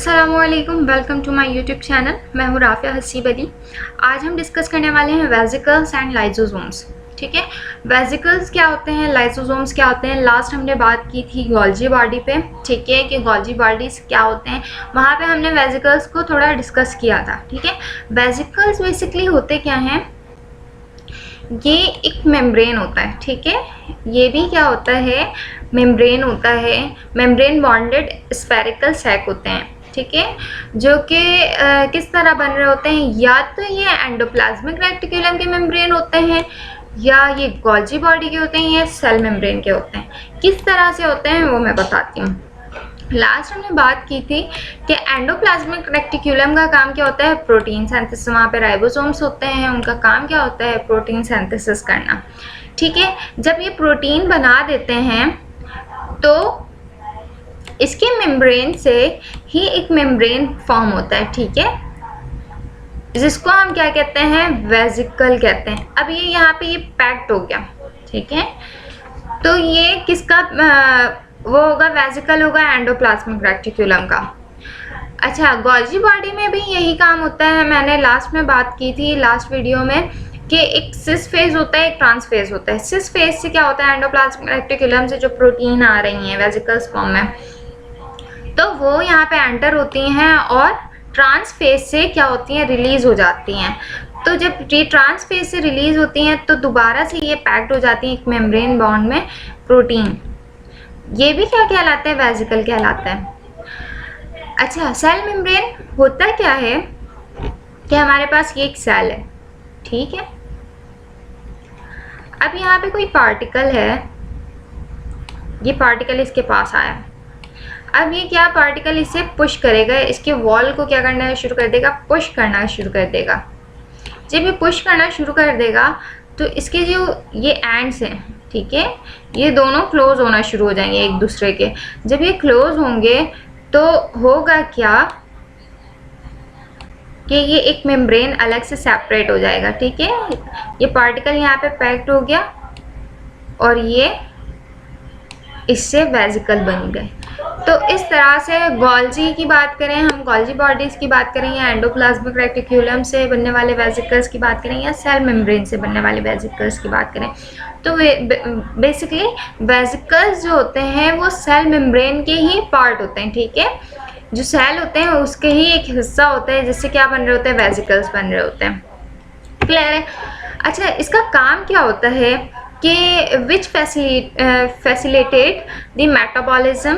अस्सलामुअलैकुम, welcome to my YouTube channel. मैं हूँ राफिया हसीब अली। आज हम डिस्कस करने वाले हैं वेसिकल्स एंड लाइसोसोम्स। ठीक है, वेसिकल्स क्या होते हैं, लाइसोसोम्स क्या होते हैं। लास्ट हमने बात की थी गोल्जी बॉडी पे, ठीक है, कि गोल्जी बॉडीज क्या होते हैं। वहाँ पे हमने वेसिकल्स को थोड़ा डिस्कस किया था। ठीक है, वेसिकल्स बेसिकली होते क्या हैं, ये एक मेम्ब्रेन होता है। ठीक है, ये भी क्या होता है, मेम्ब्रेन होता है। मेम्ब्रेन बॉन्डेड स्फेरिकल सैक होते हैं। ठीक है, जो कि किस तरह बन रहे होते हैं, या तो ये एंडोप्लाज्मिक रेटिकुलम के मेम्ब्रेन होते हैं, या ये गोल्जी बॉडी के होते हैं, या सेल मेम्ब्रेन के होते हैं। किस तरह से होते हैं वो मैं बताती हूँ। लास्ट हमने बात की थी कि एंडोप्लाज्मिक रेटिकुलम का काम क्या होता है, प्रोटीन सिंथेसिस। वहाँ पे राइबोसोम्स होते हैं, उनका काम क्या होता है, प्रोटीन सिंथेसिस करना। ठीक है, जब ये प्रोटीन बना देते हैं तो इसके मेम्ब्रेन से ही एक मेम्ब्रेन फॉर्म होता है। ठीक है, जिसको हम क्या कहते हैं, वेसिकल कहते हैं। अब ये यहाँ पे ये पैक्ड हो गया। ठीक है, तो ये किसका वो होगा, वेसिकल होगा एंडोप्लाज्मिक रेटिकुलम का। अच्छा, गोल्जी बॉडी में भी यही काम होता है। मैंने लास्ट में बात की थी, लास्ट वीडियो में, कि एक सिस फेज होता है, एक ट्रांस फेज होता है। सिस फेज से क्या होता है, एंडोप्लाज्मिक रेटिकुलम से जो प्रोटीन आ रही हैं वेसिकल्स फॉर्म में, तो वो यहाँ पे एंटर होती हैं, और ट्रांस फेज से क्या होती हैं, रिलीज हो जाती हैं। तो जब ये ट्रांस फेज से रिलीज होती हैं तो दोबारा से ये पैक्ड हो जाती हैं एक मेम्ब्रेन बॉन्ड में प्रोटीन। ये भी क्या कहलाता है, वेसिकल कहलाता है। अच्छा, सेल मेम्ब्रेन होता क्या है कि हमारे पास ये एक सेल है। ठीक है, अब यहाँ पे कोई पार्टिकल है, ये पार्टिकल इसके पास आया। अब ये क्या, पार्टिकल इसे पुश करेगा, इसके वॉल को क्या करना शुरू कर देगा, पुश करना शुरू कर देगा। जब ये पुश करना शुरू कर देगा तो इसके जो ये एंड्स हैं, ठीक है, ये दोनों क्लोज होना शुरू हो जाएंगे एक दूसरे के। जब ये क्लोज होंगे तो होगा क्या कि ये एक मेम्ब्रेन अलग से सेपरेट हो जाएगा। ठीक है, ये पार्टिकल यहाँ पे पैक्ड हो गया और ये इससे वेसिकल बन गए। तो इस तरह से गोल्जी की बात करें, हम गोल्जी बॉडीज़ की बात करें, या एंडोप्लाज्मिक रेटिकुलम से बनने वाले वेसिकल्स की बात करें, या सेल मेम्ब्रेन से बनने वाले वेसिकल्स की बात करें, तो बेसिकली वेसिकल्स जो होते हैं वो सेल मेम्ब्रेन के ही पार्ट होते हैं। ठीक है, जो सेल होते हैं उसके ही एक हिस्सा होता है, जिससे क्या बन रहे होते हैं, वेसिकल्स बन रहे होते हैं। क्लियर है। अच्छा, इसका काम क्या होता है कि विच फैसिलिटेट द मेटाबॉलिज्म।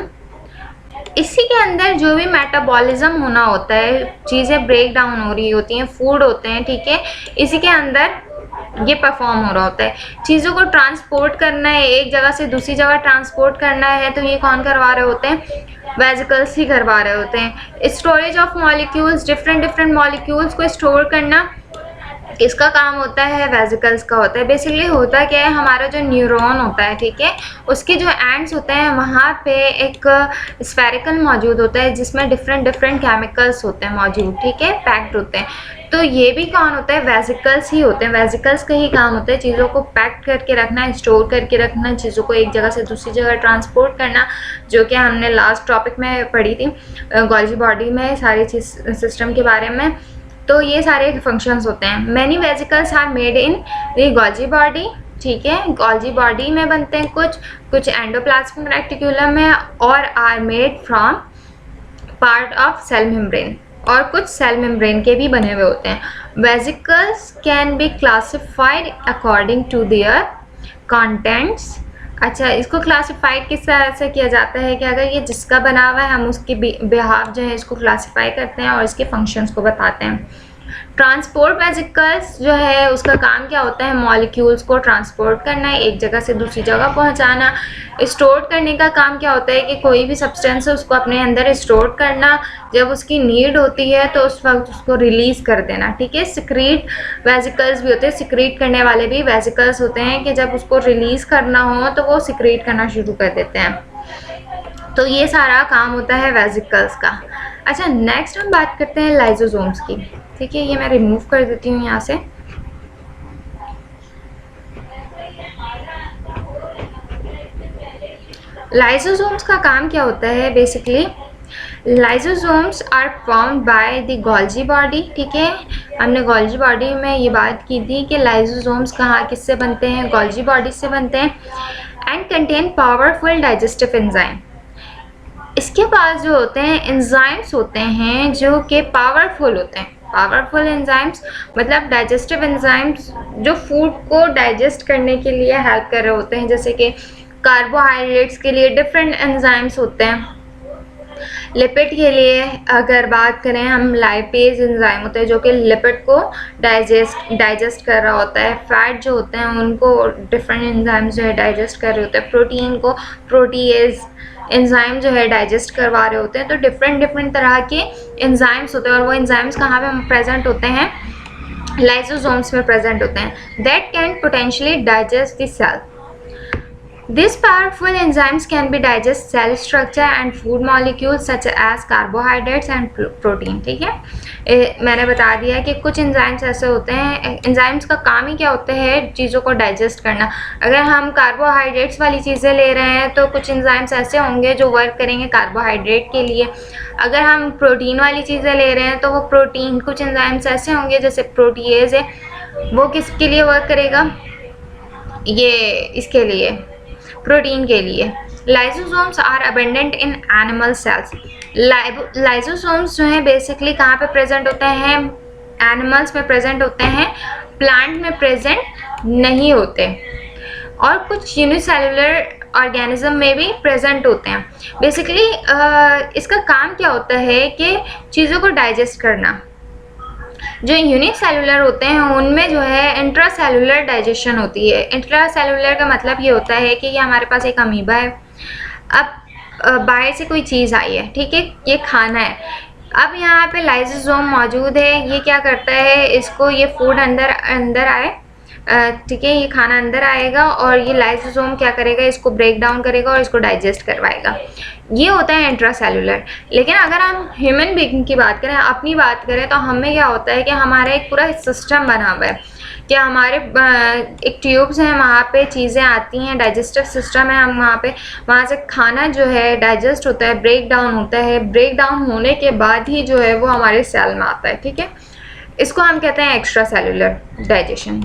इसी के अंदर जो भी मेटाबॉलिज्म होना होता है, चीज़ें ब्रेक डाउन हो रही होती हैं, फूड होते हैं, ठीक है, इसी के अंदर ये परफॉर्म हो रहा होता है। चीज़ों को ट्रांसपोर्ट करना है, एक जगह से दूसरी जगह ट्रांसपोर्ट करना है, तो ये कौन करवा रहे होते हैं, वेसिकल्स ही करवा रहे होते हैं। Storage of molecules, different molecules को स्टोर करना किसका काम होता है, वेसिकल्स का होता है। बेसिकली होता क्या है, हमारा जो न्यूरॉन होता है, ठीक है, उसके जो एंड्स होते हैं वहाँ पे एक स्फेरिकल मौजूद होता है, जिसमें डिफरेंट केमिकल्स होते हैं मौजूद, ठीक है, पैक्ड होते हैं। तो ये भी कौन होता है, वेसिकल्स ही होते हैं। वेसिकल्स का ही काम होता है चीज़ों को पैक करके रखना, स्टोर करके रखना, चीज़ों को एक जगह से दूसरी जगह ट्रांसपोर्ट करना, जो कि हमने लास्ट टॉपिक में पढ़ी थी गोल्जी बॉडी में, सारी चीज़ सिस्टम के बारे में। तो ये सारे फंक्शंस होते हैं। Many vesicles are made in the Golgi body. ठीक है, गोल्जी बॉडी में बनते हैं कुछ एंडोप्लाज्मिक रेटिकुलम में, और are made from part of cell membrane, और कुछ सेल मेम्ब्रेन के भी बने हुए होते हैं। Vesicles can be classified according to their contents. अच्छा, इसको क्लासिफाइड किस तरह से किया जाता है कि अगर ये जिसका बना हुआ है, हम उसके बिहाफ जो है इसको क्लासिफाई करते हैं और इसके फंक्शंस को बताते हैं। ट्रांसपोर्ट वेसिकल्स जो है उसका काम क्या होता है, मॉलिक्यूल्स को ट्रांसपोर्ट करना है, एक जगह से दूसरी जगह पहुंचाना। स्टोर करने का काम क्या होता है कि कोई भी सब्सटेंस है उसको अपने अंदर स्टोर करना, जब उसकी नीड होती है तो उस वक्त उसको रिलीज़ कर देना। ठीक है, सिक्रीट वेसिकल्स भी होते हैं, सिक्रीट करने वाले भी वेसिकल्स होते हैं कि जब उसको रिलीज़ करना हो तो वो सिक्रीट करना शुरू कर देते हैं। तो ये सारा काम होता है वेसिकल्स का। अच्छा, नेक्स्ट हम बात करते हैं लाइसोसोम्स की। ठीक है, ये मैं रिमूव कर देती हूँ यहाँ से। लाइसोसोम्स का काम क्या होता है, basically lysosomes are formed by the Golgi body, ठीक है। हमने गोल्जी बॉडी में ये बात की थी कि लाइसोसोम्स कहाँ किससे बनते हैं, गोल्जी बॉडी से बनते हैं। And contain powerful digestive enzyme. इसके पास जो होते हैं एंजाइम्स होते हैं जो कि पावरफुल होते हैं। पावरफुल एंजाइम्स मतलब डाइजेस्टिव एंजाइम्स जो फूड को डाइजेस्ट करने के लिए हेल्प कर रहे होते हैं। जैसे कि कार्बोहाइड्रेट्स के लिए डिफरेंट एंजाइम्स होते हैं, लिपिड के लिए अगर बात करें हम लाइपेज एंजाइम होते हैं जो कि लिपिड को डाइजेस्ट कर रहा होता है। फैट जो होते हैं उनको डिफरेंट एंजाइम्स जो है डाइजेस्ट कर रहे होते हैं। प्रोटीन को प्रोटीएज एंजाइम जो है डाइजेस्ट करवा रहे होते हैं। तो डिफरेंट तरह के एंजाइम्स होते हैं और वो एंजाइम्स कहाँ पे प्रेजेंट होते हैं, लाइसोसोम्स में प्रेजेंट होते हैं। That can potentially digest the cell. These powerful enzymes can be digest cell structure and food molecules such as carbohydrates and protein, ठीक है। मैंने बता दिया कि कुछ एंजाइम्स ऐसे होते हैं, एंजाइम्स का काम ही क्या होता है, चीज़ों को डाइजेस्ट करना। अगर हम कार्बोहाइड्रेट्स वाली चीज़ें ले रहे हैं तो कुछ एंजाइम्स ऐसे होंगे जो वर्क करेंगे कार्बोहाइड्रेट के लिए। अगर हम प्रोटीन वाली चीज़ें ले रहे हैं तो वो प्रोटीन कुछ एंजाइम्स ऐसे होंगे जैसे प्रोटीएज है, वो किसके लिए वर्क करेगा, ये इसके लिए, प्रोटीन के लिए। Lysosomes are abundant in animal cells. Lysosomes जो है बेसिकली कहाँ पे प्रेजेंट होते हैं, एनिमल्स में प्रेजेंट होते हैं, प्लांट में प्रेजेंट नहीं होते। और कुछ यूनिसेलुलर ऑर्गेनिज्म में भी प्रेजेंट होते हैं। बेसिकली इसका काम क्या होता है कि चीज़ों को डाइजेस्ट करना। जो यूनिसेलुलर होते हैं उनमें जो है इंट्रासेलुलर डाइजेशन होती है। इंट्रासेलुलर का मतलब ये होता है कि ये हमारे पास एक अमीबा है। अब बाहर से कोई चीज़ आई है, ठीक है, ये खाना है। अब यहाँ पे लाइसोसोम मौजूद है, ये क्या करता है, इसको ये फूड अंदर आए, ठीक है, ये खाना अंदर आएगा और ये लाइसोसोम क्या करेगा, इसको ब्रेक डाउन करेगा और इसको डाइजेस्ट करवाएगा। ये होता है इंट्रासेलुलर। लेकिन अगर हम ह्यूमन बीइंग की बात करें, अपनी बात करें, तो हमें क्या होता है कि हमारा एक पूरा सिस्टम बना हुआ है कि हमारे एक ट्यूब्स हैं, वहाँ पे चीज़ें आती हैं, डाइजेस्टिव सिस्टम है, हम वहाँ से खाना जो है डाइजेस्ट होता है, ब्रेक डाउन होता है। ब्रेक डाउन होने के बाद ही जो है वो हमारे सेल में आता है, ठीक है। इसको हम कहते हैं एक्स्ट्रा सेलुलर डाइजेशन।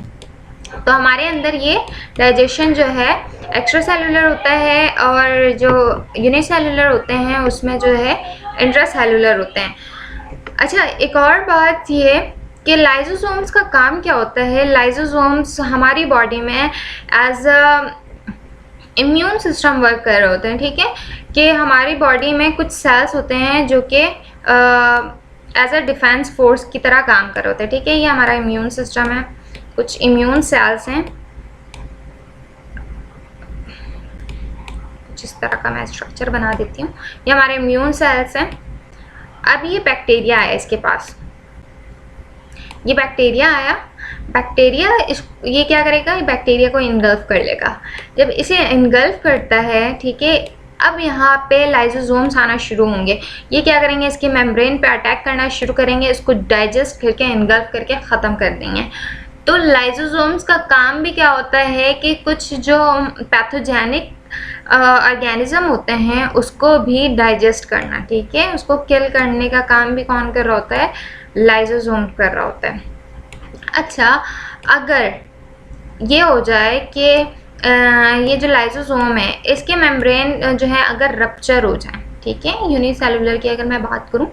तो हमारे अंदर ये डाइजेशन जो है एक्स्ट्रा सेलुलर होता है और जो यूनिसेलुलर होते हैं उसमें जो है इंट्रासेलुलर होते हैं। अच्छा, एक और बात ये कि लाइसोसोम्स का काम क्या होता है। लाइसोसोम्स हमारी बॉडी में as a immune system work कर रहे होते हैं, ठीक है, कि हमारी बॉडी में कुछ सेल्स होते हैं जो कि एज अ डिफेंस फोर्स की तरह काम कर रहे होते हैं, ठीक है। ये हमारा इम्यून सिस्टम है, कुछ इम्यून सेल्स हैं, कुछ इस तरह का मैं स्ट्रक्चर बना देती हूँ। ये हमारे इम्यून सेल्स हैं। अब ये बैक्टीरिया आया इसके पास, ये बैक्टीरिया आया। बैक्टीरिया ये क्या करेगा, ये बैक्टीरिया को इनगल्फ कर लेगा। जब इसे इनगल्फ करता है, ठीक है, अब यहाँ पे लाइसोसोम्स आना शुरू होंगे। ये क्या करेंगे, इसके मेम्ब्रेन पे अटैक करना शुरू करेंगे, इसको डाइजेस्ट करके इनगल्फ करके ख़त्म कर देंगे। तो लाइसोसोम्स का काम भी क्या होता है कि कुछ जो पैथोजेनिक ऑर्गेनिज्म होते हैं उसको भी डाइजेस्ट करना, ठीक है, उसको किल करने का काम भी कौन कर रहा होता है, लाइसोसोम कर रहा होता है। अच्छा, अगर ये हो जाए कि ये जो लाइसोसोम है इसके मेम्ब्रेन जो है अगर रप्चर हो जाए, ठीक है, यूनिसेलुलर की अगर मैं बात करूं,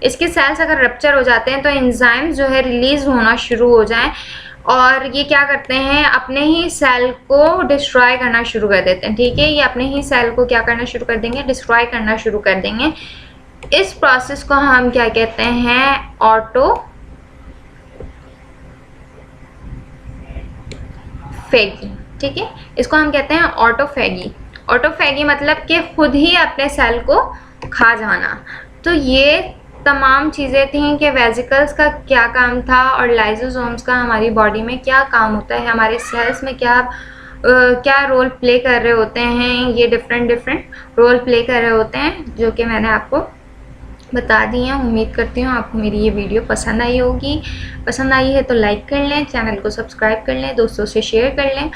इसके सेल्स अगर रप्चर हो जाते हैं तो एंजाइम्स जो है रिलीज होना शुरू हो जाएं और ये क्या करते हैं, अपने ही सेल को डिस्ट्रॉय करना शुरू कर देते हैं, ठीक है। ये अपने ही सेल को क्या करना शुरू कर देंगे, डिस्ट्रॉय करना शुरू कर देंगे। इस प्रोसेस को हम क्या कहते हैं, ऑटोफेगी, ठीक है, इसको हम कहते हैं ऑटोफेगी। ऑटोफेगी मतलब कि खुद ही अपने सेल को खा जाना। तो ये तमाम चीज़ें थी कि वेसिकल्स का क्या काम था और लाइसोसोम्स का हमारी बॉडी में क्या काम होता है, हमारे सेल्स में क्या रोल प्ले कर रहे होते हैं। ये डिफरेंट रोल प्ले कर रहे होते हैं जो कि मैंने आपको बता दी हैं। उम्मीद करती हूँ आपको मेरी ये वीडियो पसंद आई होगी। पसंद आई है तो लाइक कर लें, चैनल को सब्सक्राइब कर लें, दोस्तों से शेयर कर लें।